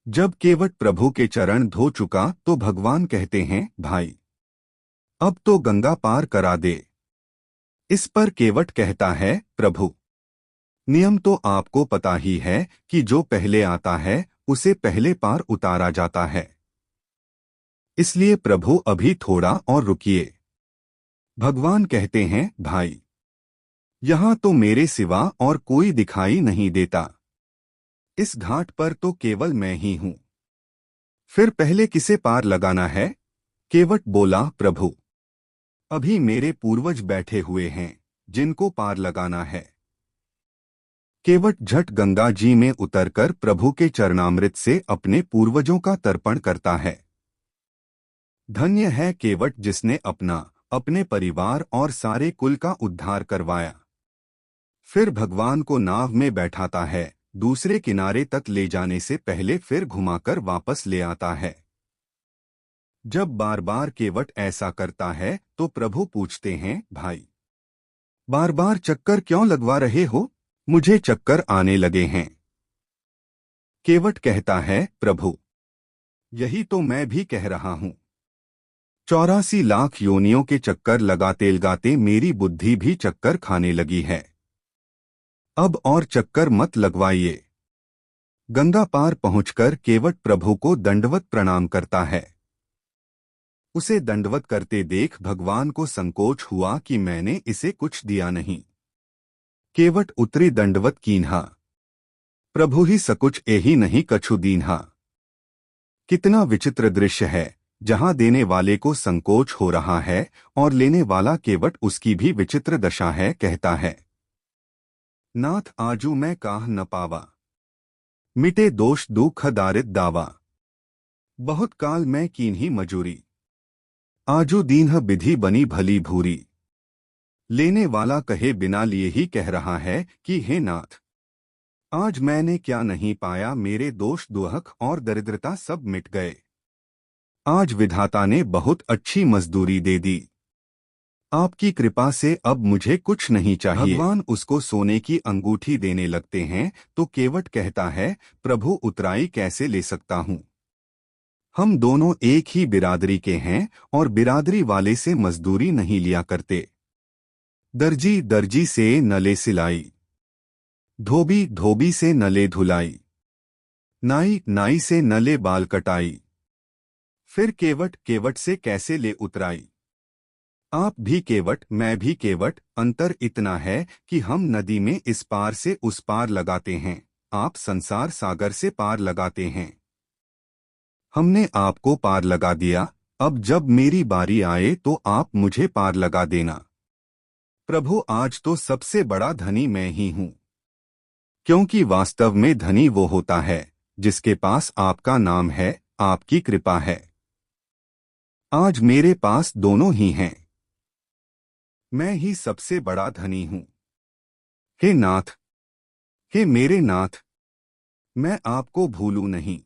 जब केवट प्रभु के चरण धो चुका तो भगवान कहते हैं, भाई अब तो गंगा पार करा दे। इस पर केवट कहता है, प्रभु नियम तो आपको पता ही है कि जो पहले आता है उसे पहले पार उतारा जाता है। इसलिए प्रभु अभी थोड़ा और रुकिए। भगवान कहते हैं, भाई यहाँ तो मेरे सिवा और कोई दिखाई नहीं देता। इस घाट पर तो केवल मैं ही हूँ। फिर पहले किसे पार लगाना है? केवट बोला, प्रभु अभी मेरे पूर्वज बैठे हुए हैं जिनको पार लगाना है। केवट झट गंगा जी में उतरकर प्रभु के चरणामृत से अपने पूर्वजों का तर्पण करता है। धन्य है केवट जिसने अपने परिवार और सारे कुल का उद्धार करवाया। फिर भगवान को नाव में बैठाता है, दूसरे किनारे तक ले जाने से पहले फिर घुमाकर वापस ले आता है। जब बार बार केवट ऐसा करता है तो प्रभु पूछते हैं, भाई बार बार चक्कर क्यों लगवा रहे हो? मुझे चक्कर आने लगे हैं। केवट कहता है, प्रभु यही तो मैं भी कह रहा हूँ। 84 लाख योनियों के चक्कर लगाते लगाते मेरी बुद्धि भी चक्कर खाने लगी है। अब और चक्कर मत लगवाइए। गंगा पार पहुंचकर केवट प्रभु को दंडवत प्रणाम करता है। उसे दंडवत करते देख भगवान को संकोच हुआ कि मैंने इसे कुछ दिया नहीं। केवट उतरी दंडवत कीन्हा। प्रभु ही सकुच एही नहीं कछु दीन्हा। कितना विचित्र दृश्य है, जहां देने वाले को संकोच हो रहा है और लेने वाला केवट उसकी भी विचित्र दशा है। कहता है, नाथ आजू मैं काह न पावा। मिटे दोष दुख दारिद दावा। बहुत काल मैं कीन्ही मजूरी। आजू दीन्ह विधि बनी भली भूरी। लेने वाला कहे बिना लिए ही कह रहा है कि हे नाथ, आज मैंने क्या नहीं पाया। मेरे दोष दुख और दरिद्रता सब मिट गए। आज विधाता ने बहुत अच्छी मजदूरी दे दी। आपकी कृपा से अब मुझे कुछ नहीं चाहिए। भगवान उसको सोने की अंगूठी देने लगते हैं तो केवट कहता है, प्रभु उतराई कैसे ले सकता हूँ? हम दोनों एक ही बिरादरी के हैं और बिरादरी वाले से मजदूरी नहीं लिया करते। दर्जी दर्जी से न ले सिलाई। धोबी धोबी से न ले धुलाई। नाई नाई से न ले बाल कटाई। फिर केवट केवट से कैसे ले उतराई? आप भी केवट मैं भी केवट, अंतर इतना है कि हम नदी में इस पार से उस पार लगाते हैं, आप संसार सागर से पार लगाते हैं। हमने आपको पार लगा दिया, अब जब मेरी बारी आए तो आप मुझे पार लगा देना। प्रभु आज तो सबसे बड़ा धनी मैं ही हूँ, क्योंकि वास्तव में धनी वो होता है जिसके पास आपका नाम है, आपकी कृपा है। आज मेरे पास दोनों ही हैं। मैं ही सबसे बड़ा धनी हूँ। हे नाथ, हे मेरे नाथ, मैं आपको भूलूं नहीं।